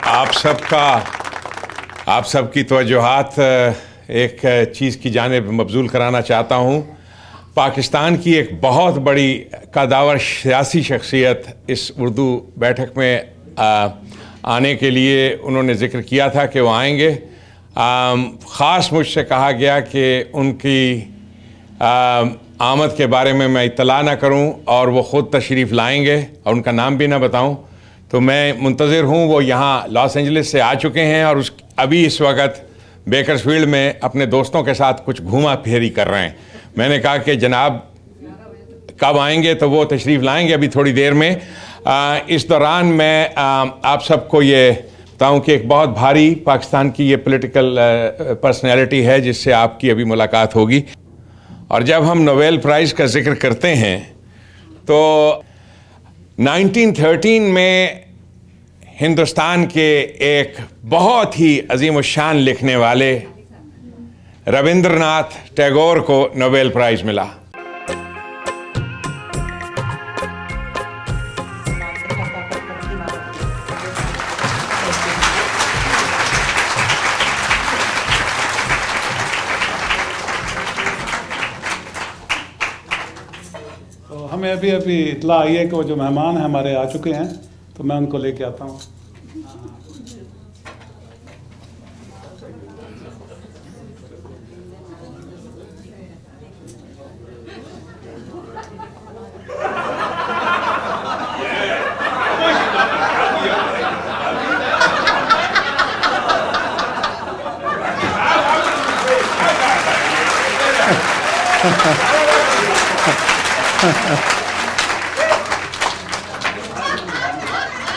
आप सबकी तवज्जोहात एक चीज़ की जानिब मबजूल कराना चाहता हूँ। पाकिस्तान की एक बहुत बड़ी कदावर सियासी शख्सियत इस उर्दू बैठक में आने के लिए उन्होंने ज़िक्र किया था कि वो आएंगे। ख़ास मुझसे कहा गया कि उनकी आमद के बारे में मैं इत्तला ना करूं और वो ख़ुद तशरीफ़ लाएंगे और उनका नाम भी ना बताऊं। तो मैं मुंतज़िर हूं। वो यहाँ लॉस एंजलिस से आ चुके हैं और अभी इस वक्त बेकर्सफील्ड में अपने दोस्तों के साथ कुछ घूमा फेरी कर रहे हैं। मैंने कहा कि जनाब कब आएंगे, तो वो तशरीफ़ लाएंगे अभी थोड़ी देर में। इस दौरान मैं आप सबको ये बताऊं कि एक बहुत भारी पाकिस्तान की ये पॉलिटिकल पर्सनैलिटी है जिससे आपकी अभी मुलाकात होगी। और जब हम नोबेल प्राइज़ का जिक्र करते हैं तो 1913 में हिंदुस्तान के एक बहुत ही अजीम शान लिखने वाले रविंद्रनाथ टैगोर को नोबेल प्राइज़ मिला। हमें अभी इतला आई है कि वो जो मेहमान हैं हमारे आ चुके हैं, तो मैं उनको लेके आता हूँ।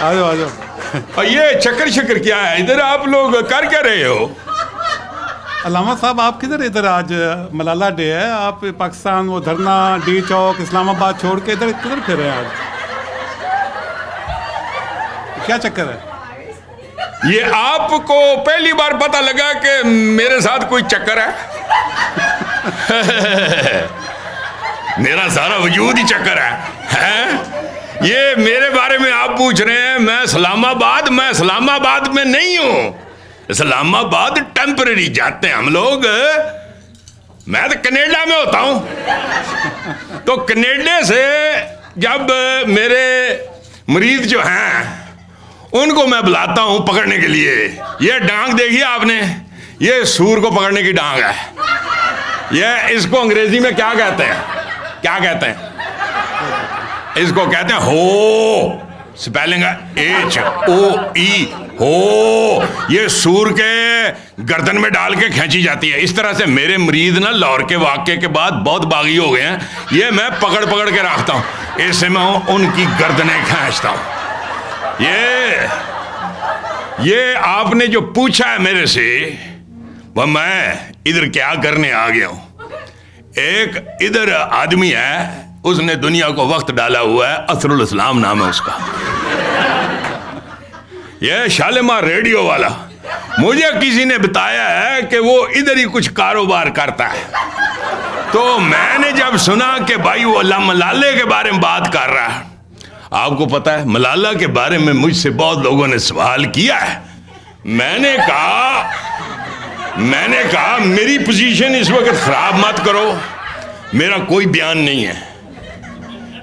आ जाओ आ जाओ। और ये चक्कर क्या है इधर, आप लोग कर क्या रहे हो? अल्लामा साहब आप किधर? इधर आज मलाला डे है, आप पाकिस्तान वो धरना डी चौक इस्लामाबाद छोड़ के इधर किधर फिर रहे हैं आज? क्या चक्कर है? ये आपको पहली बार पता लगा कि मेरे साथ कोई चक्कर है? मेरा सारा वजूद ही चक्कर है? ये मेरे बारे में आप पूछ रहे हैं? मैं इस्लामाबाद में नहीं हूं। इस्लामाबाद टेम्पररी जाते हैं हम लोग। मैं तो कनाडा में होता हूं। तो कनाडा से जब मेरे मरीज जो हैं उनको मैं बुलाता हूं पकड़ने के लिए। ये डांग देखिए आपने, ये सूर को पकड़ने की डांग है। ये इसको अंग्रेजी में क्या कहते हैं? इसको कहते हैं हो, स्पेलिंग है HOE, हो। ये सूर के गर्दन में डाल के खींची जाती है। इस तरह से मेरे मरीज ना लाहौर के वाक़े के बाद बहुत बागी हो गए हैं। ये मैं पकड़ के रखता हूँ, इससे मैं उनकी गर्दनें खींचता हूँ। ये आपने जो पूछा है मेरे से, वह मैं इधर क्या करने आ गया हूँ। एक इधर आदमी है, उसने दुनिया को वक्त डाला हुआ है, असरुल इस्लाम नाम है उसका। यह शालीमार रेडियो वाला, मुझे किसी ने बताया है कि वो इधर ही कुछ कारोबार करता है। तो मैंने जब सुना कि भाई वो मलाले के बारे में बात कर रहा है, आपको पता है मलाला के बारे में मुझसे बहुत लोगों ने सवाल किया है। मैंने कहा मेरी पोजीशन इस वक्त खराब मत करो, मेरा कोई बयान नहीं है।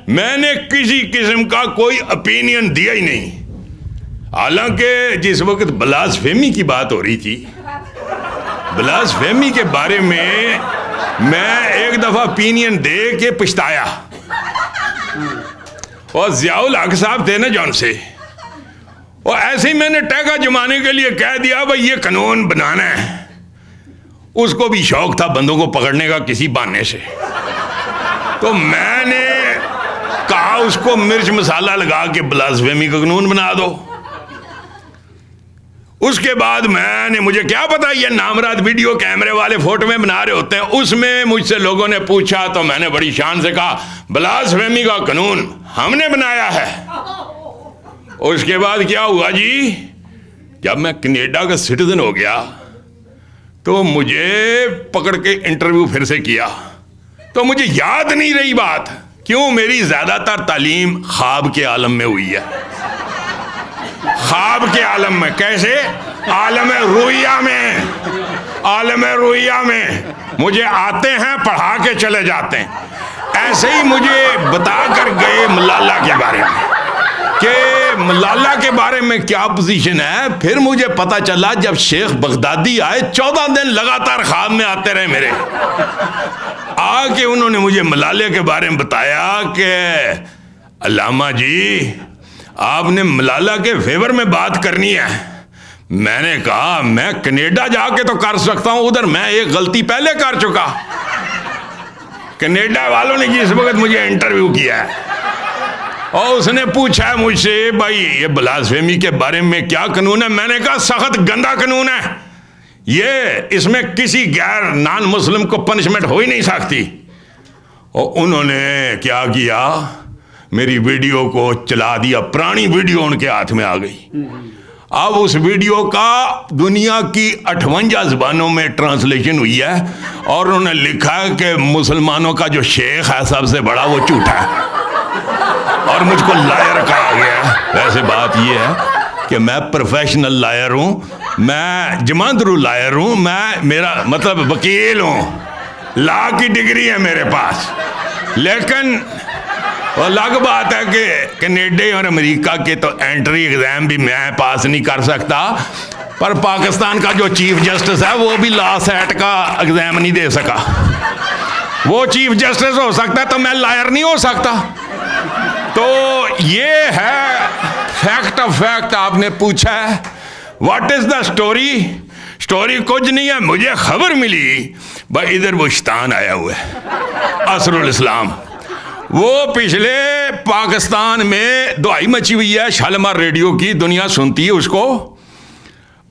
मैंने किसी किस्म का कोई ओपिनियन दिया ही नहीं। हालांकि जिस वक्त ब्लास्फेमी की बात हो रही थी, ब्लास्फेमी के बारे में मैं एक दफा ओपिनियन दे के पछताया। और ज़ियाउल हक साहब थे ना जौन से, और ऐसे ही मैंने टैगा जमाने के लिए कह दिया भाई ये कानून बनाना है। उसको भी शौक था बंदों को पकड़ने का किसी बहाने से। तो मैंने कहा उसको मिर्च मसाला लगा के ब्लास्फेमी का कानून बना दो। उसके बाद मुझे क्या पता ये नामराद वीडियो कैमरे वाले फोटो में बना रहे होते हैं। उसमें मुझसे लोगों ने पूछा तो मैंने बड़ी शान से कहा ब्लास्फेमी का कानून हमने बनाया है। उसके बाद क्या हुआ जी, जब मैं कनाडा का सिटीजन हो गया तो मुझे पकड़ के इंटरव्यू फिर से किया, तो मुझे याद नहीं रही बात। क्यों? मेरी ज्यादातर तालीम ख्वाब के आलम में हुई है। ख्वाब के आलम में। कैसे? आलम रुइया में, आलम रुइया में मुझे आते हैं, पढ़ा के चले जाते हैं। ऐसे ही मुझे बता कर गए मलाला के बारे में कि मलाला के बारे में क्या पोजीशन है। फिर मुझे पता चला जब शेख बगदादी आए, 14 दिन लगातार ख्वाब में आते रहे मेरे। आके उन्होंने मुझे मलाले के बारे में बताया कि अल्लामा जी, आपने मलाला के फेवर में बात करनी है। मैंने कहा मैं कनाडा जाके तो कर सकता हूं, उधर मैं एक गलती पहले कर चुका। कनाडा वालों ने जिस वक्त मुझे इंटरव्यू किया है और उसने पूछा है मुझसे, भाई ये ब्लास्फेमी के बारे में क्या कानून है। मैंने कहा सख्त गंदा कानून है ये, इसमें किसी गैर नॉन मुस्लिम को पनिशमेंट हो ही नहीं सकती। और उन्होंने क्या किया, मेरी वीडियो को चला दिया। पुरानी वीडियो उनके हाथ में आ गई। अब उस वीडियो का दुनिया की 58 ज़बानों में ट्रांसलेशन हुई है और उन्होंने लिखा है कि मुसलमानों का जो शेख है सबसे बड़ा वो झूठा है और मुझको लायर कहा गया है। वैसे बात ये है कि मैं प्रोफेशनल लायर हूँ, मैं जमांदरू लायर हूँ, मैं मेरा मतलब वकील हूँ, लॉ की डिग्री है मेरे पास। लेकिन अलग बात है कि कनाडा और अमेरिका के तो एंट्री एग्ज़ाम भी मैं पास नहीं कर सकता, पर पाकिस्तान का जो चीफ जस्टिस है वो भी लॉ सेट का एग्ज़ाम नहीं दे सका। वो चीफ जस्टिस हो सकता है तो मैं लायर नहीं हो सकता। तो ये है फैक्ट ऑफ फैक्ट। आपने पूछा है what is the story. Story कुछ नहीं है, मुझे खबर मिली भाई इधर वो शैतान आया हुआ है असरुल इस्लाम। वो पिछले पाकिस्तान में दुआई मची हुई है शालीमार रेडियो की, दुनिया सुनती है उसको।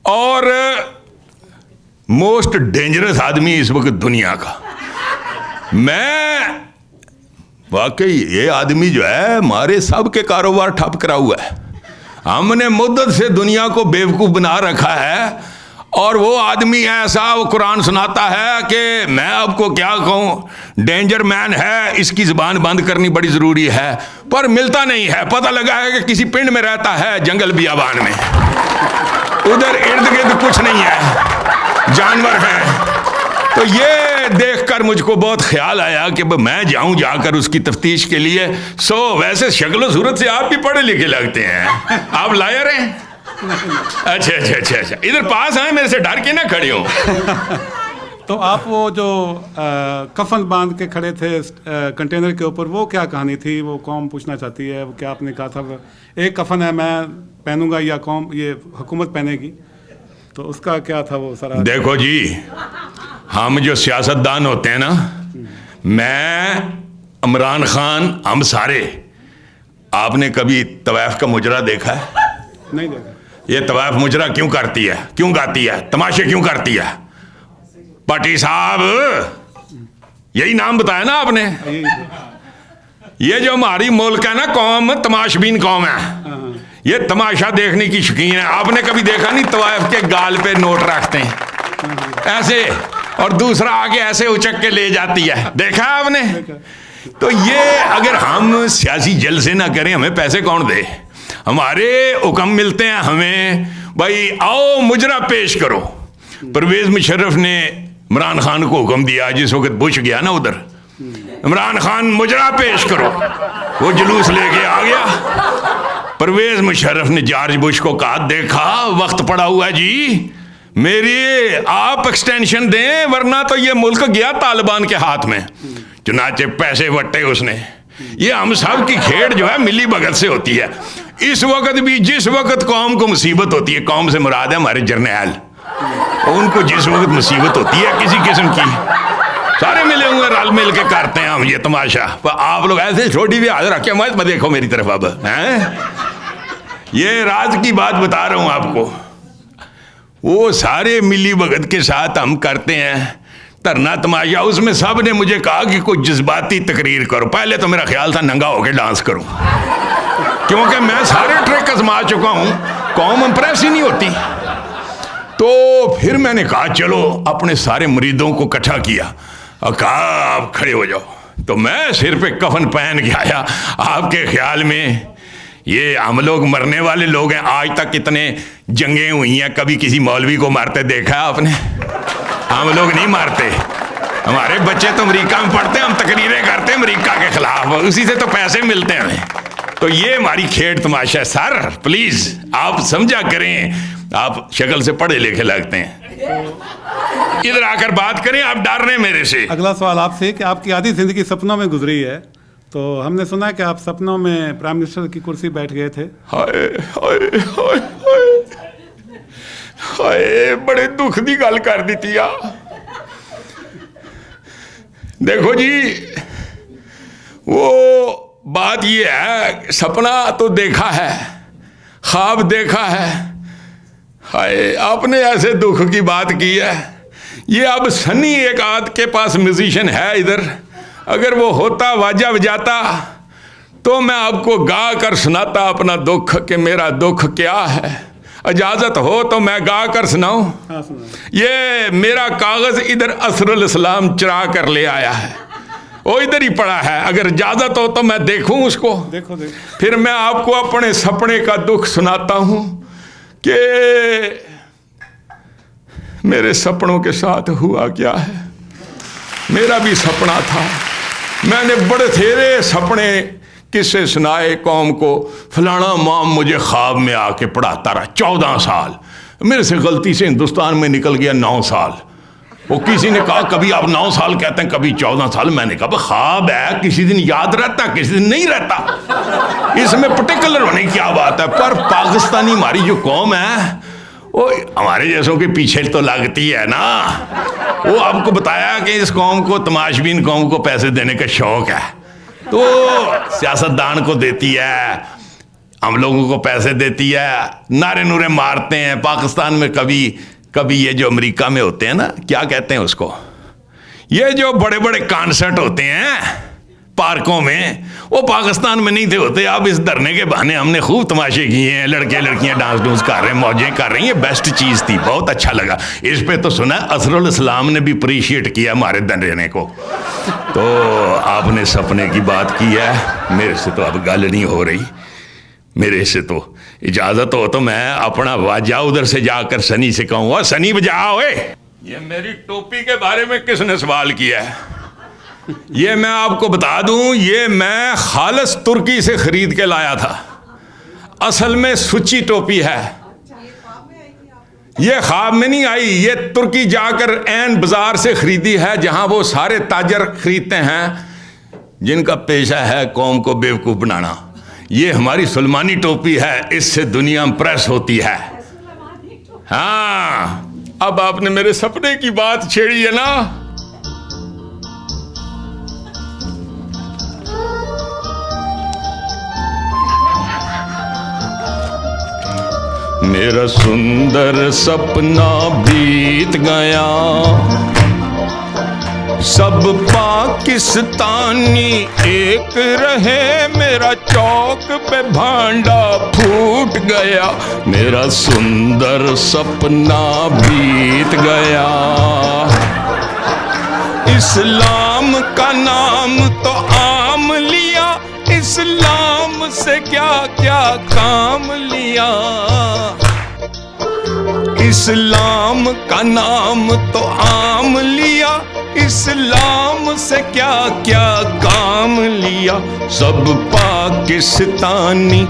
और मोस्ट डेंजरस आदमी इस वक्त दुनिया का। मैं वाकई ये आदमी जो है हमारे सब के कारोबार ठप करा हुआ है। हमने मुद्दत से दुनिया को बेवकूफ़ बना रखा है और वो आदमी ऐसा वो कुरान सुनाता है कि मैं आपको क्या कहूँ, डेंजर मैन है, इसकी ज़बान बंद करनी बड़ी ज़रूरी है, पर मिलता नहीं है। पता लगा है कि किसी पिंड में रहता है जंगल बियाबान में, उधर इर्द गिर्द कुछ नहीं है, जानवर हैं। तो ये देखकर मुझको बहुत ख्याल आया कि मैं जाऊं जाकर उसकी तफ्तीश के लिए। वैसे शक्ल सूरत से आप भी पढ़े लिखे लगते हैं, आप लायर हैं? अच्छा अच्छा अच्छा अच्छा, इधर पास आए, मेरे से डर के ना खड़े हो। तो आप वो जो कफन बांध के खड़े थे कंटेनर के ऊपर, वो क्या कहानी थी? वो कौम पूछना चाहती है। वो क्या आपने कहा था एक कफन है मैं पहनूंगा या कौम ये हुकूमत पहनेगी, तो उसका क्या था वो सारा? देखो जी, हम जो सियासतदान होते हैं ना, मैं, इमरान खान, हम सारे, आपने कभी तवाफ का मुजरा देखा है? नहीं देखा। ये तवाफ मुजरा क्यों करती है, क्यों गाती है, तमाशे क्यों करती है? पटी साहब, यही नाम बताया ना आपने। ये जो हमारी मुल्क है ना कौम, तमाशबीन कौम है, ये तमाशा देखने की शौकीन है। आपने कभी देखा नहीं तवाफ के गाल पे नोट रखते हैं ऐसे, और दूसरा आगे ऐसे उचक के ले जाती है, देखा आपने? तो ये अगर हम सियासी जलसे ना करें, हमें पैसे कौन दे? हमारे हुक्म मिलते हैं हमें, भाई आओ मुजरा पेश करो। परवेज मुशर्रफ ने इमरान खान को हुक्म दिया, जिस वक्त बुश गया ना उधर, इमरान खान मुजरा पेश करो, वो जुलूस लेके आ गया। परवेज मुशर्रफ ने जॉर्ज बुश को कहा, देखा वक्त पड़ा हुआ है जी, मेरी आप एक्सटेंशन दें, वरना तो ये मुल्क गया तालिबान के हाथ में। चुनाचे पैसे वट्टे उसने। ये हम सब की खेड़ जो है मिली भगत से होती है। इस वक्त भी जिस वक्त कौम को मुसीबत होती है, कौम से मुराद है हमारे जर्नैल, उनको जिस वक्त मुसीबत होती है किसी किस्म की, सारे मिले हुए रल मिल के करते हैं हम ये तमाशा। पर आप लोग ऐसे छोटी भी हाजिर रखे मत देखो मेरी तरफ अब हैं। ये राज की बात बता रहा हूं आपको। वो सारे मिली भगत के साथ हम करते हैं धरना तमाशा। उसमें सब ने मुझे कहा कि कोई जज्बाती तकरीर करो। पहले तो मेरा ख्याल था नंगा होकर डांस करूं, क्योंकि मैं सारे ट्रिक आजमा चुका हूं, कौम इंप्रेस ही नहीं होती। तो फिर मैंने कहा चलो, अपने सारे मुरीदों को इकट्ठा किया और कहा आप खड़े हो जाओ। तो मैं सिर पे कफन पहन के आया। आपके ख्याल में ये हम लोग मरने वाले लोग हैं। आज तक कितने जंगें हुई हैं, कभी किसी मौलवी को मारते देखा है आपने? हम लोग नहीं मारते। हमारे बच्चे तो अमेरिका में पढ़ते हैं, हम तकरीरें करते हैं अमेरिका के खिलाफ, उसी से तो पैसे मिलते हैं हमें। तो ये हमारी खेड तमाशा है। सर प्लीज आप समझा करें, आप शक्ल से पढ़े लिखे लगते हैं, इधर आकर बात करें, आप डर रहे हैं मेरे से। अगला सवाल आपसे कि आपकी आधी जिंदगी सपनों में गुजरी है, तो हमने सुना कि आप सपनों में प्राइम मिनिस्टर की कुर्सी बैठ गए थे। हाय हाय हाय हाय हाय, बड़े दुख की गल कर दी थी। देखो जी, वो बात ये है, सपना तो देखा है, ख्वाब देखा है। हाय, आपने ऐसे दुख की बात की है। ये अब सनी एक आध के पास म्यूजिशियन है इधर, अगर वो होता वाजा बजाता तो मैं आपको गा कर सुनाता अपना दुख कि मेरा दुख क्या है। इजाजत हो तो मैं गा कर सुनाऊं? हाँ, सुनाओ। ये मेरा कागज इधर असरुल इस्लाम चुरा कर ले आया है, वो इधर ही पड़ा है, अगर इजाजत हो तो मैं देखूं उसको। देखो देखो। फिर मैं आपको अपने सपने का दुख सुनाता हूं कि मेरे सपनों के साथ हुआ क्या है। मेरा भी सपना था, मैंने बड़े थेरे सपने किससे सुनाए कौम को। फलाना माम मुझे ख्वाब में आके पढ़ाता रहा 14 साल, मेरे से गलती से हिंदुस्तान में निकल गया 9 साल। वो किसी ने कहा कभी आप 9 साल कहते हैं, कभी 14 साल। मैंने कहा ख्वाब है, किसी दिन याद रहता, किसी दिन नहीं रहता, इसमें पर्टिकुलर होने की क्या बात है। पर पाकिस्तानी हमारी जो कौम है वो हमारे जैसों के पीछे तो लगती है ना। वो आपको बताया कि इस कौम को, तमाशबीन कौम को पैसे देने का शौक है, तो सियासतदान को देती है, हम लोगों को पैसे देती है, नारे नूरे मारते हैं। पाकिस्तान में कभी कभी ये जो अमेरिका में होते हैं ना, क्या कहते हैं उसको, ये जो बड़े बड़े कॉन्सर्ट होते हैं पार्कों में, वो पाकिस्तान में नहीं थे होते। अब इस धरने के बहाने हमने खूब तमाशे किए हैं, लड़के लड़कियां डांस डूंस कर रहे हैं, मौजें कर रही हैं। ये बेस्ट चीज़ थी, बहुत अच्छा लगा। इस पे तो सुना असरुल इस्लाम ने भी अप्रिशिएट किया हमारे धरने को। तो आपने सपने की बात की है, मेरे से तो अब गल नहीं हो रही। मेरे से तो इजाजत हो तो मैं अपना वाजा उधर से जाकर सनी से कहूँगा, सनी बजा ओए। ये मेरी टोपी के बारे में किसने सवाल किया है? ये मैं आपको बता दूं, ये मैं खालस तुर्की से खरीद के लाया था। असल में सुच्ची टोपी है। ये ख्वाब में नहीं आई, ये तुर्की जाकर ऐन बाजार से खरीदी है, जहां वो सारे ताजर खरीदते हैं जिनका पेशा है कौम को बेवकूफ बनाना। ये हमारी सुलेमानी टोपी है, इससे दुनिया इंप्रेस होती है। हाँ, अब आपने मेरे सपने की बात छेड़ी है ना। मेरा सुंदर सपना बीत गया, सब पाकिस्तानी एक रहे, मेरा चौक पे भांडा फूट गया। मेरा सुंदर सपना बीत गया, इस्लाम का नाम तो आम लिया, इस्लाम से क्या क्या काम लिया। इस्लाम का नाम तो आम लिया, इस्लाम से क्या क्या काम लिया। सब पाकिस्तानी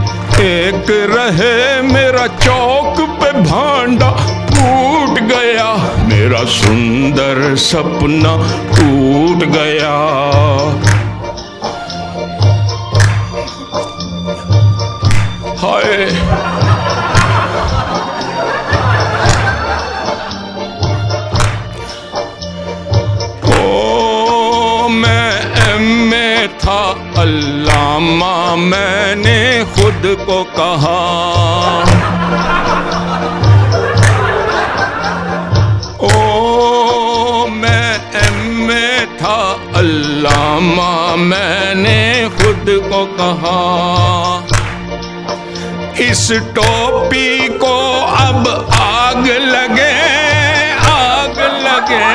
एक रहे, मेरा चौक पे भांडा फूट गया। मेरा सुंदर सपना टूट गया। हाय, था अल्लामा, मैंने खुद को कहा, ओ मैं एमए था अल्लामा, मैंने खुद को कहा। इस टोपी को अब आग लगे, आग लगे।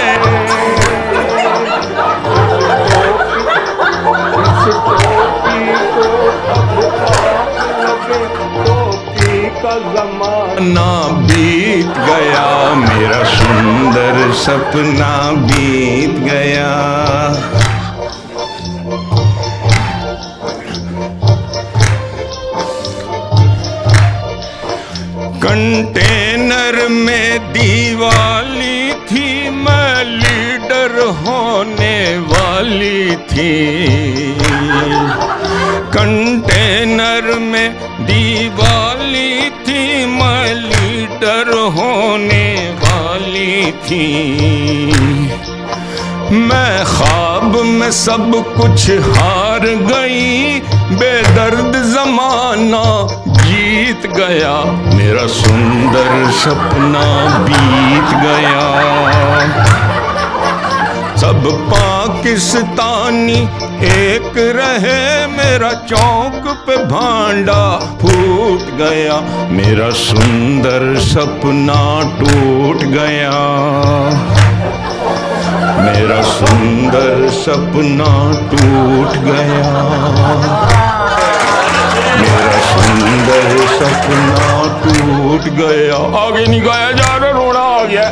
का जमाना बीत गया, मेरा सुंदर सपना बीत गया। कंटेनर में दिवाली थी, मैं लीडर होने वाली थी। कंटेनर में दिवाली थी, मैं लीडर होने वाली थी। मैं ख्वाब में सब कुछ हार गई, बेदर्द जमाना जीत गया, मेरा सुंदर सपना बीत गया। सब पाकिस्तानी एक रहे, मेरा चौक पे भांडा फूट गया, मेरा सुंदर सपना टूट गया। मेरा सुंदर सपना टूट गया, मेरा सुंदर सपना टूट गया। आगे नहीं गाया जा रहा, रोना आ गया।